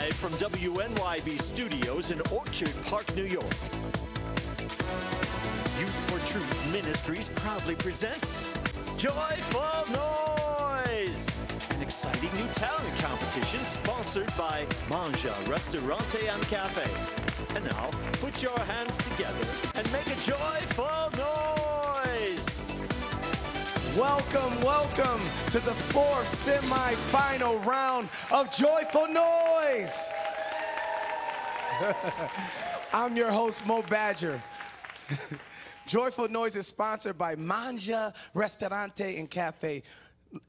Live from WNYB Studios in Orchard Park, New York. Youth for Truth Ministries proudly presents Joyful Noise, an exciting new talent competition sponsored by Manja Restaurante and Cafe. And now, put your hands together and make a joyful noise. Welcome, welcome to the fourth semi-final round of Joyful Noise. I'm your host, Mo Badger. Joyful Noise is sponsored by Manja Restaurante and Cafe.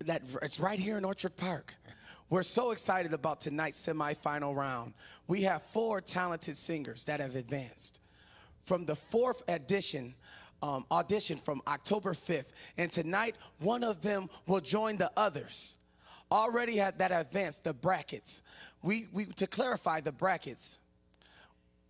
It's right here in Orchard Park. We're so excited about tonight's semi-final round. We have 4 talented singers that have advanced. From the 4th audition from October 5th, and tonight one of them will join the others. Already had that advanced, the brackets. To clarify the brackets,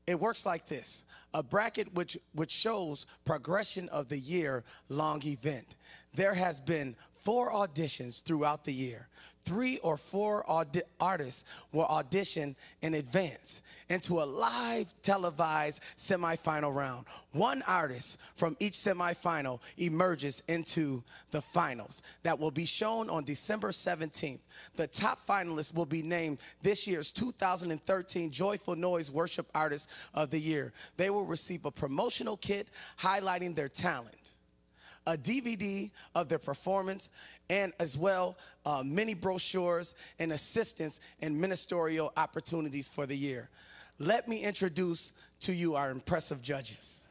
it works like this. A bracket which shows progression of the year-long event. There has been 4 auditions throughout the year. 3 or 4 artists will audition in advance into a live televised semifinal round. 1 artist from each semifinal emerges into the finals that will be shown on December 17th. The top finalists will be named this year's 2013 Joyful Noise Worship Artist of the Year. They will receive a promotional kit highlighting their talent, a DVD of their performance, and as well many brochures and assistance and ministerial opportunities for the year. Let me introduce to you our impressive judges.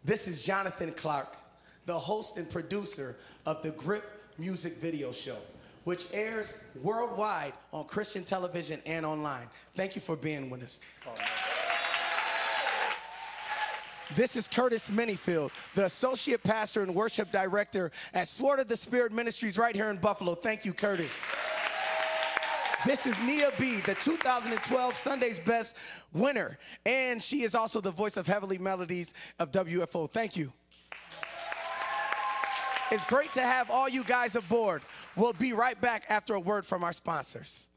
This is Jonathan Clark, the host and producer of the Grip Music Video Show, which airs worldwide on Christian television and online. Thank you for being with us. This is Curtis Minifield, the Associate Pastor and Worship Director at Sword of the Spirit Ministries right here in Buffalo. Thank you, Curtis. This is Nia B., the 2012 Sunday's Best winner, and she is also the voice of Heavenly Melodies of WFO. Thank you. It's great to have all you guys aboard. We'll be right back after a word from our sponsors.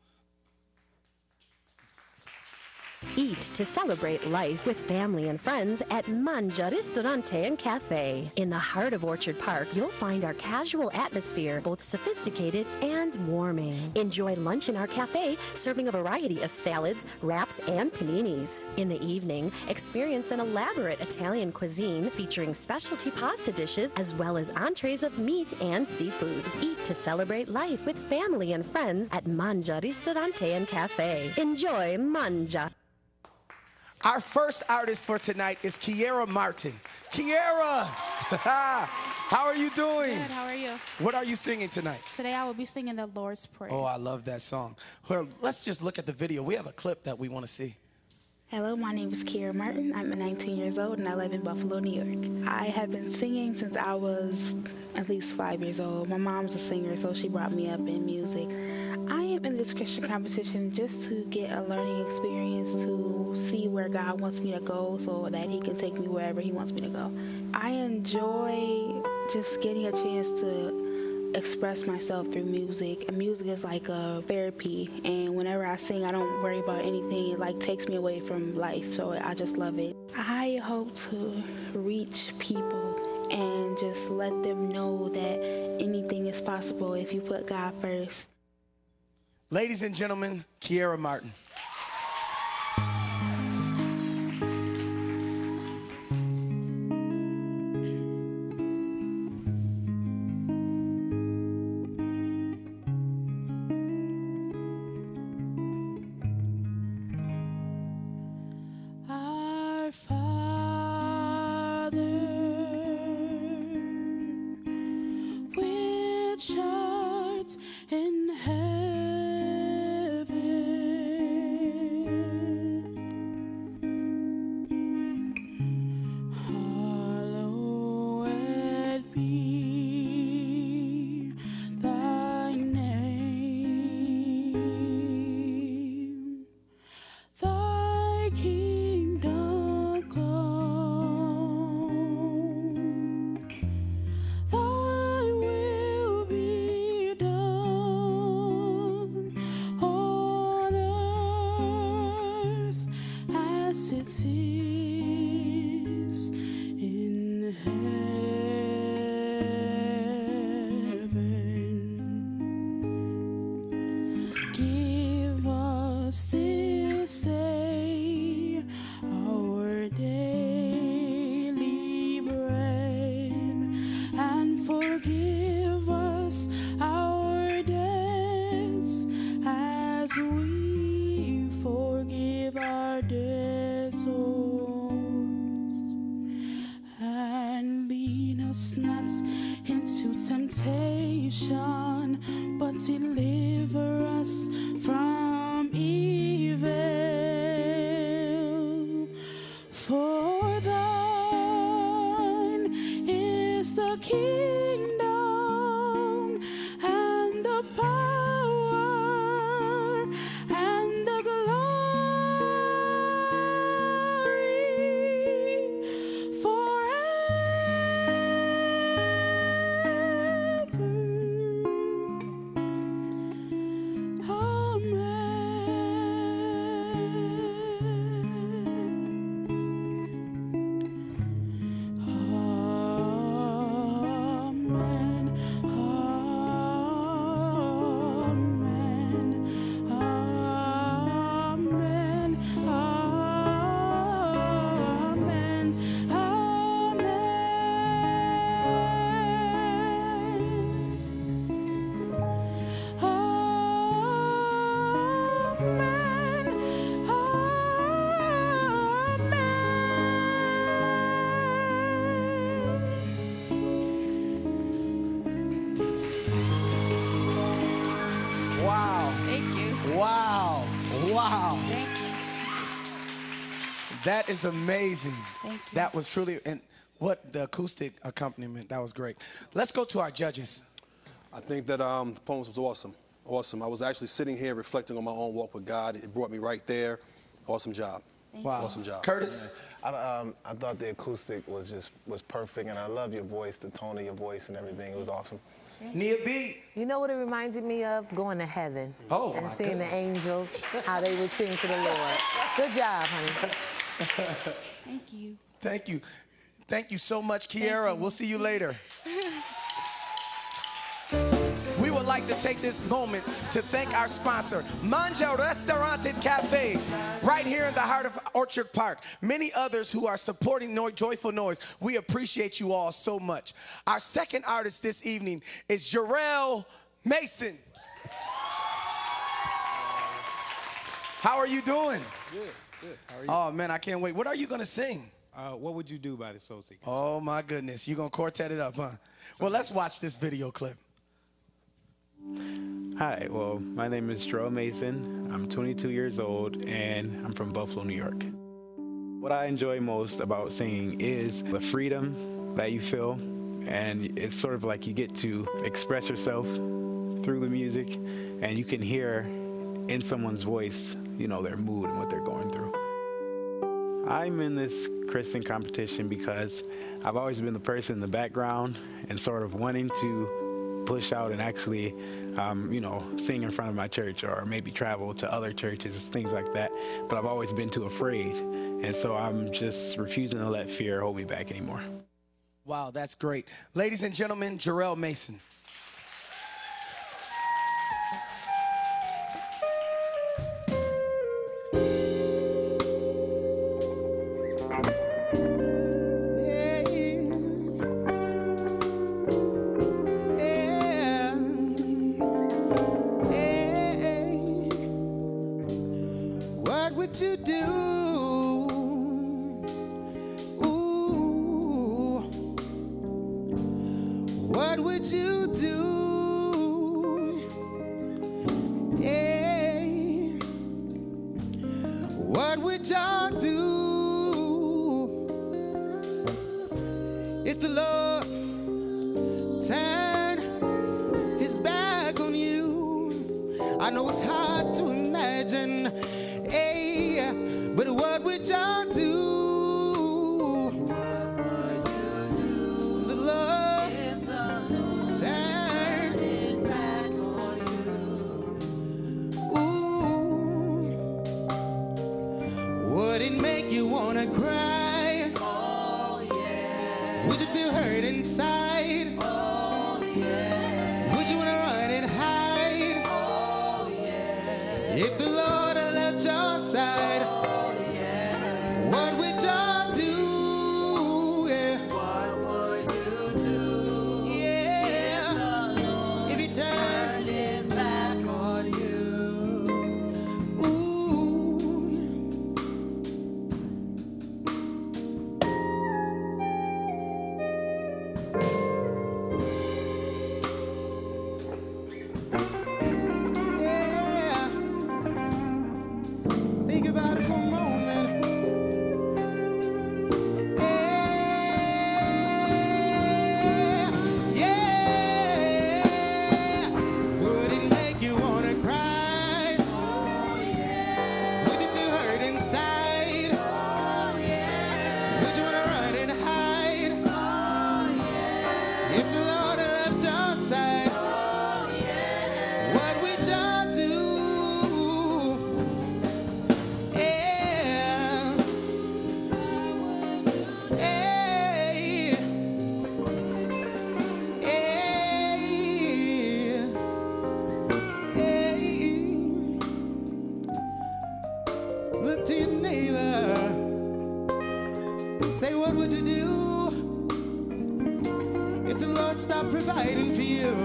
Eat to celebrate life with family and friends at Manja Ristorante and Cafe. In the heart of Orchard Park, you'll find our casual atmosphere, both sophisticated and warming. Enjoy lunch in our cafe, serving a variety of salads, wraps, and paninis. In the evening, experience an elaborate Italian cuisine featuring specialty pasta dishes as well as entrees of meat and seafood. Eat to celebrate life with family and friends at Manja Ristorante and Cafe. Enjoy Manja. Our first artist for tonight is Kiera Martin. Kiera, how are you doing? Good, how are you? What are you singing tonight? Today I will be singing the Lord's Prayer. Oh, I love that song. Well, let's just look at the video. We have a clip that we want to see. Hello, my name is Kiera Martin. I'm 19 years old and I live in Buffalo, New York. I have been singing since I was at least 5 years old. My mom's a singer, so she brought me up in music. I am in this Christian competition just to get a learning experience, to see where God wants me to go so that he can take me wherever he wants me to go. I enjoy just getting a chance to express myself through music. And music is like a therapy, and whenever I sing, I don't worry about anything. It like takes me away from life, so I just love it. I hope to reach people and just let them know that anything is possible if you put God first. Ladies and gentlemen, Kiera Martin. Our Father, which art in heaven, Thy will be done. deliver us from evil. For thine is the kingdom and the power and the glory forever. Amen. Amen. Amen. Amen. Wow. Thank you. Wow. Wow. Thank you. That is amazing. Thank you. That was truly, and what the acoustic accompaniment, that was great. Let's go to our judges. I think that the performance was awesome. Awesome. I was actually sitting here reflecting on my own walk with God. It brought me right there. Awesome job. Wow. Awesome job. Curtis? I thought the acoustic was perfect, and I love your voice, the tone of your voice, and everything. It was awesome. Nia B. You know what it reminded me of? Going to heaven. Oh, and my seeing goodness. the angels, how they would sing to the Lord. Good job, honey. Thank you. Thank you. Thank you so much, Kiara. We'll see you later. We would like to take this moment to thank our sponsor, Manja Restaurant and Cafe, right here in the heart of Orchard Park. Many others who are supporting Joyful Noise. We appreciate you all so much. Our second artist this evening is Jarrell Mason. How are you doing? Good, good. How are you? Oh, man, I can't wait. What are you going to sing? What would you do by the Soul Seekers? Oh, my goodness. You're going to quartet it up, huh? Well, let's watch this video clip. Hi, well, my name is Jarrell Mason. I'm 22 years old, and I'm from Buffalo, New York. What I enjoy most about singing is the freedom that you feel, and it's sort of like you get to express yourself through the music, and you can hear in someone's voice, you know, their mood and what they're going through. I'm in this Christian competition because I've always been the person in the background and sort of wanting to push out and actually, you know, sing in front of my church or maybe travel to other churches, things like that. But I've always been too afraid. And so I'm just refusing to let fear hold me back anymore. Wow, that's great. Ladies and gentlemen, Jarrell Mason. What would you do? Ooh. What would you do? Yeah. What would y'all do if the Lord turned his back on you? I know it's hard to imagine. Hey, but what would y'all do? The Lord turned his back on you. Ooh, would it make you wanna cry? Oh yeah. Would you feel hurt inside? Oh yeah. Would you wanna run and hide? Oh yeah. If the Lord had left your side, oh yeah, what would y'all do? Yeah. What would you do? Yeah. If he turned his back on you. Ooh. what would you do? Yeah. Hey. Hey. Hey. Look to your neighbor. Say, what would you do if the Lord stopped providing for you?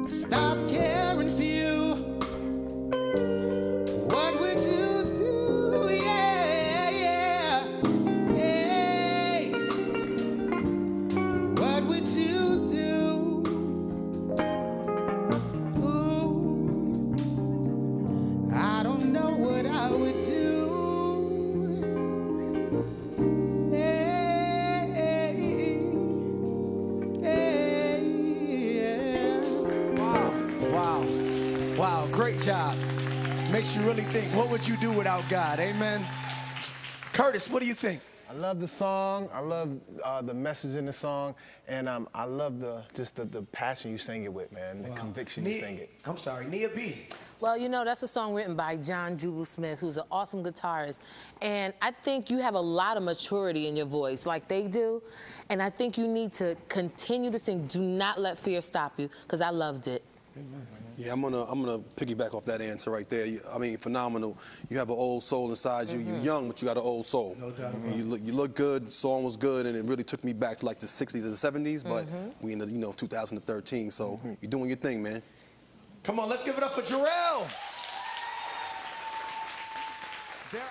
Stop caring for you. What would you do? Yeah, yeah. Hey. What would you do? Ooh. I don't know what I would do. Wow, great job. Makes you really think, what would you do without God? Amen. Curtis, what do you think? I love the song. I love the message in the song, and I love the passion you sing it with, man. The conviction you sing it. I'm sorry, Nia B. Well, you know, that's a song written by John Jubal Smith, who's an awesome guitarist. And I think you have a lot of maturity in your voice, like they do. And I think you need to continue to sing. Do not let fear stop you, because I loved it. Yeah, I'm gonna piggyback off that answer right there. I mean, phenomenal. You have an old soul inside you. You're young, but you got an old soul. No doubt. You look good. The song was good, and it really took me back to like the 60s and 70s. But we in the 2013, so you're doing your thing, man. Come on, let's give it up for Jarrell. There are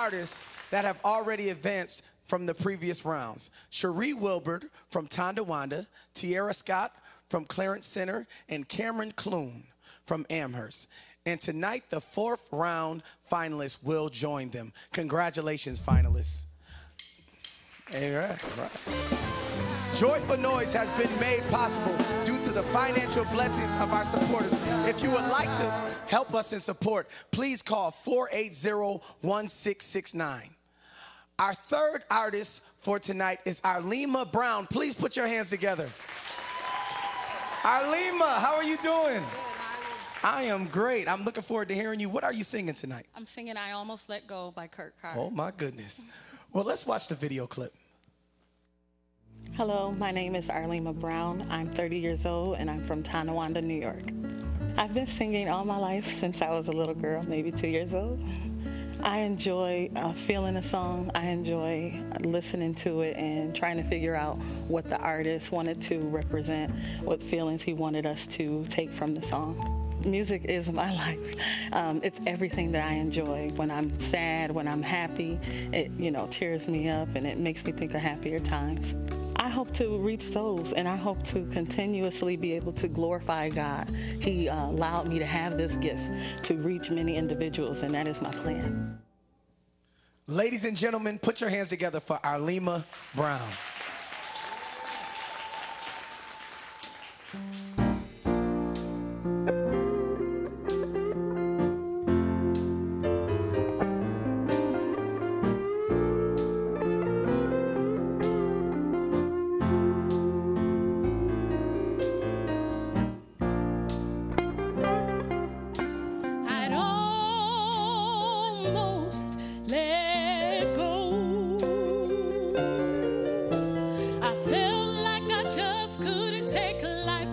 artists that have already advanced from the previous rounds. Cherie Wilbert from Tonawanda, Tierra Scott from Clarence Center, and Cameron Clune from Amherst. And tonight, the 4th round finalists will join them. Congratulations, finalists. All right. Joyful Noise has been made possible due to the financial blessings of our supporters. If you would like to help us in support, please call 480-1669. Our third artist for tonight is Arlema Brown. Please put your hands together. Arlema, how are you doing? I am great. I'm looking forward to hearing you. What are you singing tonight? I'm singing I Almost Let Go by Kurt Carter. Oh, my goodness. Well, let's watch the video clip. Hello, my name is Arlema Brown. I'm 30 years old, and I'm from Tonawanda, New York. I've been singing all my life since I was a little girl, maybe 2 years old. I enjoy feeling a song. I enjoy listening to it and trying to figure out what the artist wanted to represent, what feelings he wanted us to take from the song. Music is my life. It's everything that I enjoy. When I'm sad, when I'm happy, it cheers me up and it makes me think of happier times. I hope to reach souls, and I hope to continuously be able to glorify God. He allowed me to have this gift to reach many individuals, and that is my plan. Ladies and gentlemen, put your hands together for Arlema Brown. I'd almost let go. I felt like I just couldn't take life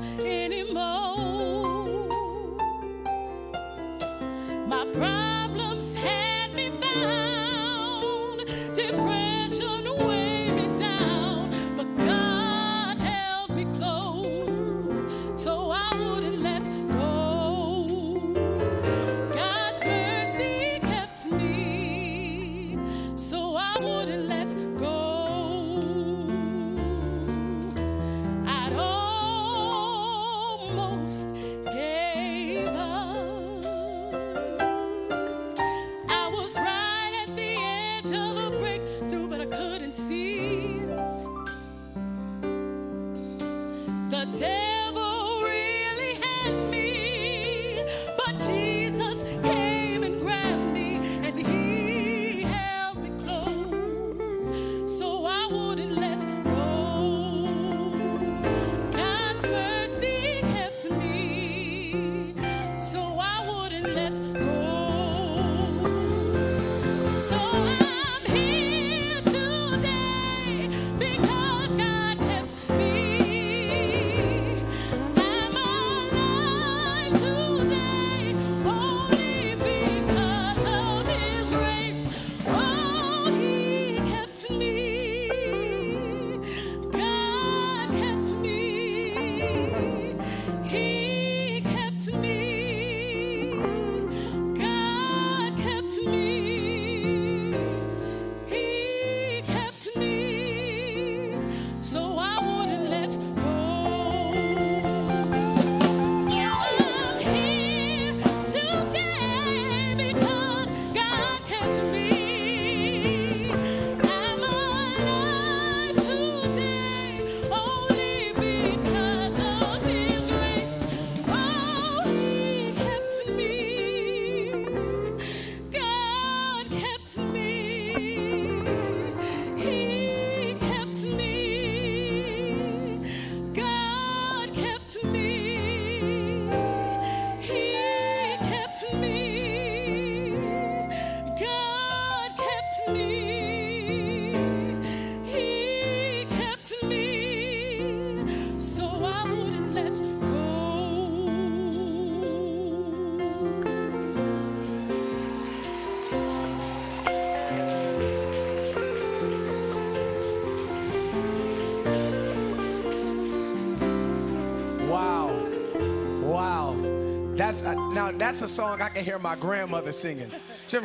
Now that's a song I can hear my grandmother singing. She,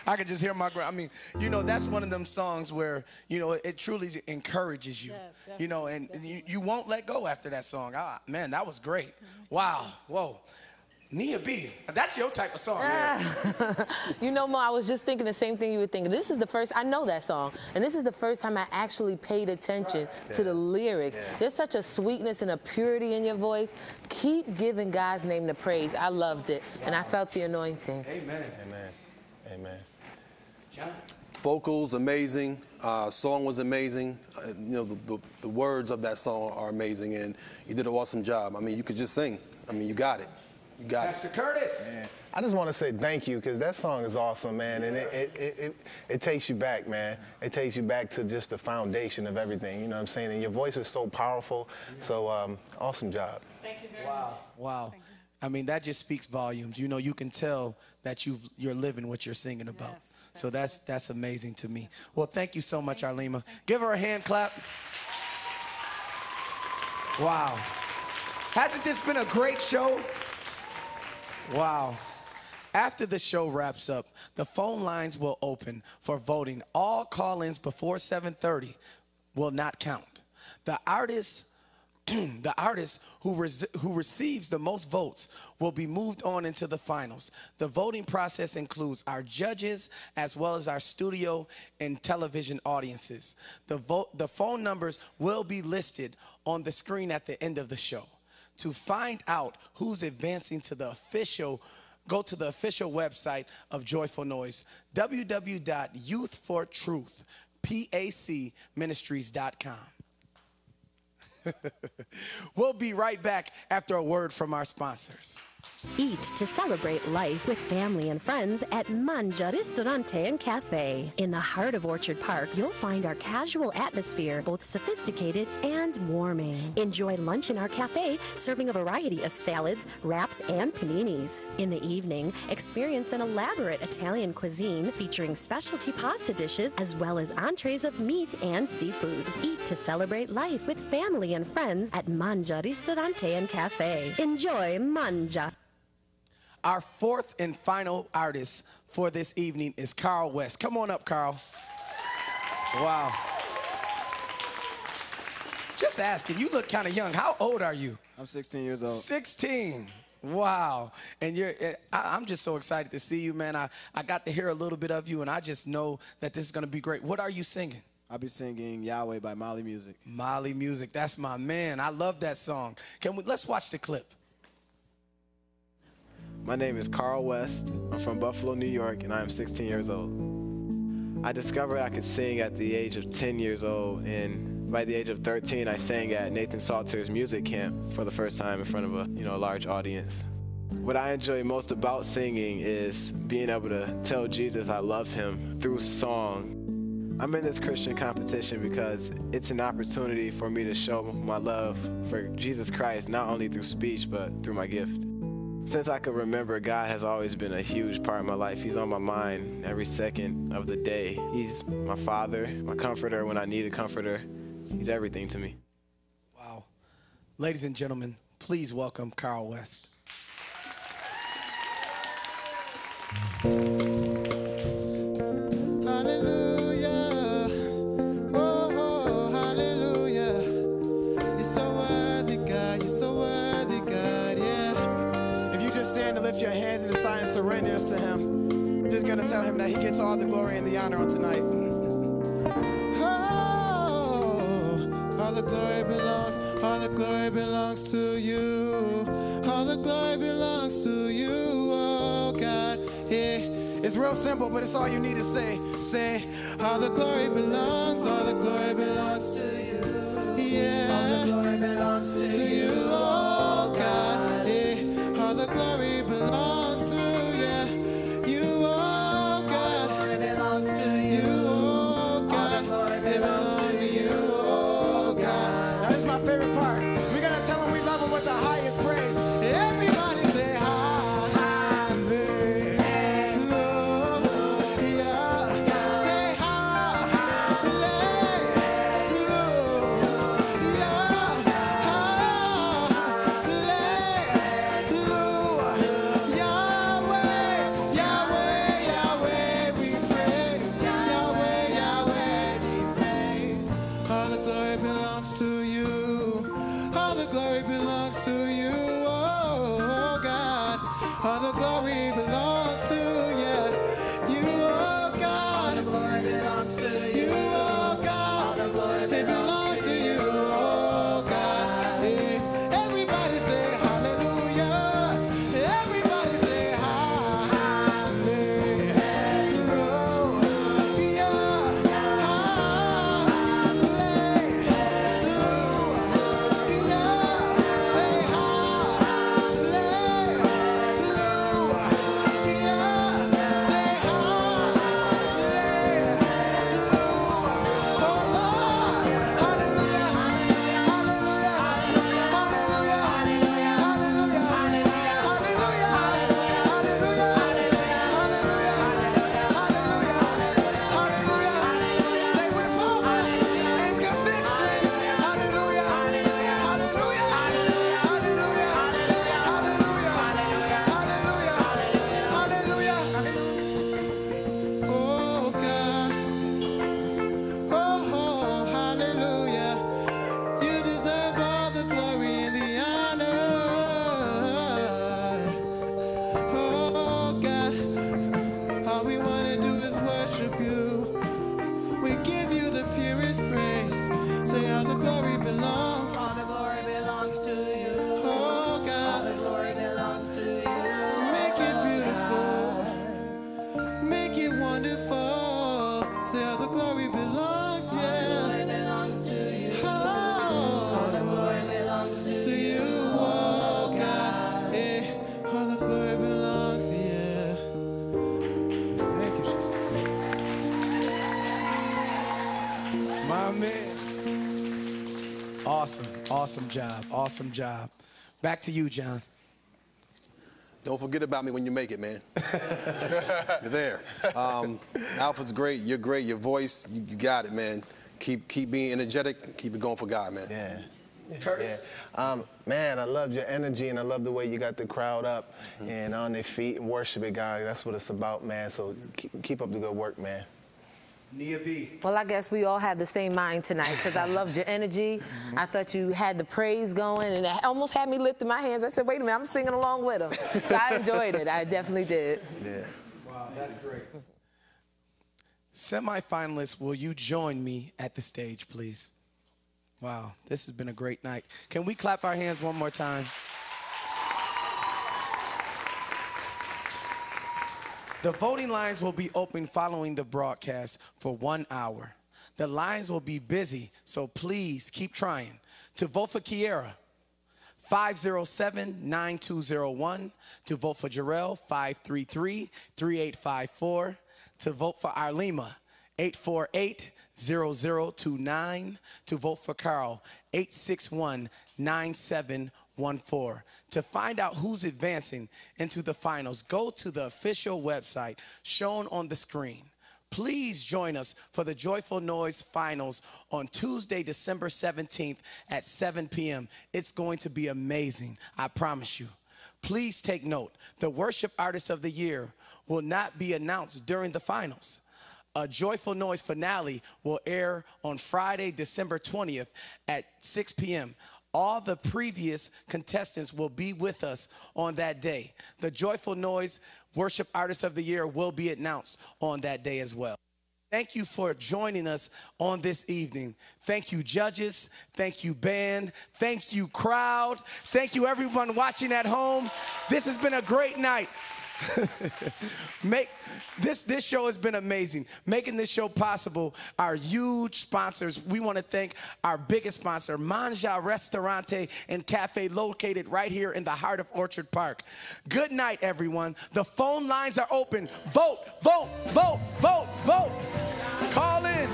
I could just hear my I mean, you know, that's one of them songs where, you know, it truly encourages you. Yes, you know, and you won't let go after that song. Ah, man, that was great. Wow. Whoa. Nia B, that's your type of song. Man. You know, Mo, I was just thinking the same thing you were thinking. This is the first, I know that song, and this is the first time I actually paid attention to the lyrics. There's such a sweetness and a purity in your voice. Keep giving God's name the praise. I loved it, and I felt the anointing. Amen. Amen. Amen. John. Vocals amazing, song was amazing. You know, the words of that song are amazing, and you did an awesome job. I mean, you could just sing. I mean, you got it. You got Pastor Curtis. Man, I just want to say thank you, because that song is awesome, man, and it takes you back, man. It takes you back to just the foundation of everything, you know what I'm saying? And your voice is so powerful, so awesome job. Thank you very much. Wow. I mean, that just speaks volumes. You know, you can tell that you're living what you're singing about. Yes, so that's amazing to me. Well, thank you so much, Arlima. Give her a hand clap. Wow. Hasn't this been a great show? Wow. After the show wraps up, the phone lines will open for voting. All call-ins before 7:30 will not count. The artist who receives the most votes will be moved on into the finals. The voting process includes our judges as well as our studio and television audiences. The phone numbers will be listed on the screen at the end of the show. To find out who's advancing to the go to the official website of Joyful Noise, www.youthfortruthpacministries.com. We'll be right back after a word from our sponsors. Eat to celebrate life with family and friends at Manja Ristorante and Cafe. In the heart of Orchard Park, you'll find our casual atmosphere, both sophisticated and warming. Enjoy lunch in our cafe, serving a variety of salads, wraps, and paninis. In the evening, experience an elaborate Italian cuisine featuring specialty pasta dishes as well as entrees of meat and seafood. Eat to celebrate life with family and friends at Manja Ristorante and Cafe. Enjoy Manja. Our fourth and final artist for this evening is Carl West. Come on up, Carl. Wow. Just asking, you look kind of young. How old are you? I'm 16 years old. 16. Wow. And I'm just so excited to see you, man. I got to hear a little bit of you, and I just know that this is going to be great. What are you singing? I'll be singing Yahweh by Mali Music. Mali Music. That's my man. I love that song. Let's watch the clip. My name is Carl West. I'm from Buffalo, New York, and I am 16 years old. I discovered I could sing at the age of 10 years old, and by the age of 13, I sang at Nathan Salter's music camp for the first time in front of a large audience. What I enjoy most about singing is being able to tell Jesus I love him through song. I'm in this Christian competition because it's an opportunity for me to show my love for Jesus Christ, not only through speech, but through my gift. Since I can remember, God has always been a huge part of my life. He's on my mind every second of the day. He's my father, my comforter when I need a comforter. He's everything to me. Wow. Ladies and gentlemen, please welcome Carl West. Lift your hands in a sign of surrender to him. Just gonna tell him that he gets all the glory and the honor on tonight. Oh, all the glory belongs to you. All the glory belongs to you, oh God. Yeah. It's real simple, but it's all you need to say. Say, all the glory belongs to you. Yeah. All the glory belongs to you, oh God. Yeah. All the glory belongs to you, oh God. All the glory belongs to you, oh God. It belongs to you, oh God. Now this is my favorite part. We're gonna tell him we love him with the highest praise. Everybody say hallelujah. Say hallelujah. Awesome. Awesome job. Awesome job. Back to you, John. Don't forget about me when you make it, man. You're there. Alpha's great. You're great. Your voice, you got it, man. Keep being energetic. Keep it going for God, man. Yeah. Curtis? Yeah. Man, I love your energy, and I love the way you got the crowd up and on their feet and worshiping God. That's what it's about, man. So keep up the good work, man. Nia B. Well, I guess we all have the same mind tonight because I loved your energy. I thought you had the praise going, and it almost had me lifting my hands. I said, wait a minute, I'm singing along with them. So I enjoyed it. I definitely did. Yeah. Wow, that's great. Semi-finalists, will you join me at the stage, please? Wow, this has been a great night. Can we clap our hands one more time? The voting lines will be open following the broadcast for 1 hour. The lines will be busy, so please keep trying. To vote for Kiera, 507-9201. To vote for Jarrell, 533-3854. To vote for Arlema, 848-0029. To vote for Carl, 861-9714. To find out who's advancing into the finals, go to the official website shown on the screen. Please join us for the Joyful Noise Finals on Tuesday, December 17th at 7 p.m. It's going to be amazing, I promise you. Please take note, the Worship Artist of the Year will not be announced during the finals. A Joyful Noise finale will air on Friday, December 20th at 6 p.m. All the previous contestants will be with us on that day. The Joyful Noise Worship Artist of the Year will be announced on that day as well. Thank you for joining us on this evening. Thank you, judges. Thank you, band. Thank you, crowd. Thank you, everyone watching at home. This has been a great night. This show has been amazing. Making this show possible, our huge sponsors. We want to thank our biggest sponsor, Manja Restaurante and Cafe, located right here in the heart of Orchard Park. Good night, everyone. The phone lines are open. Vote, vote, vote, vote, vote. Call in.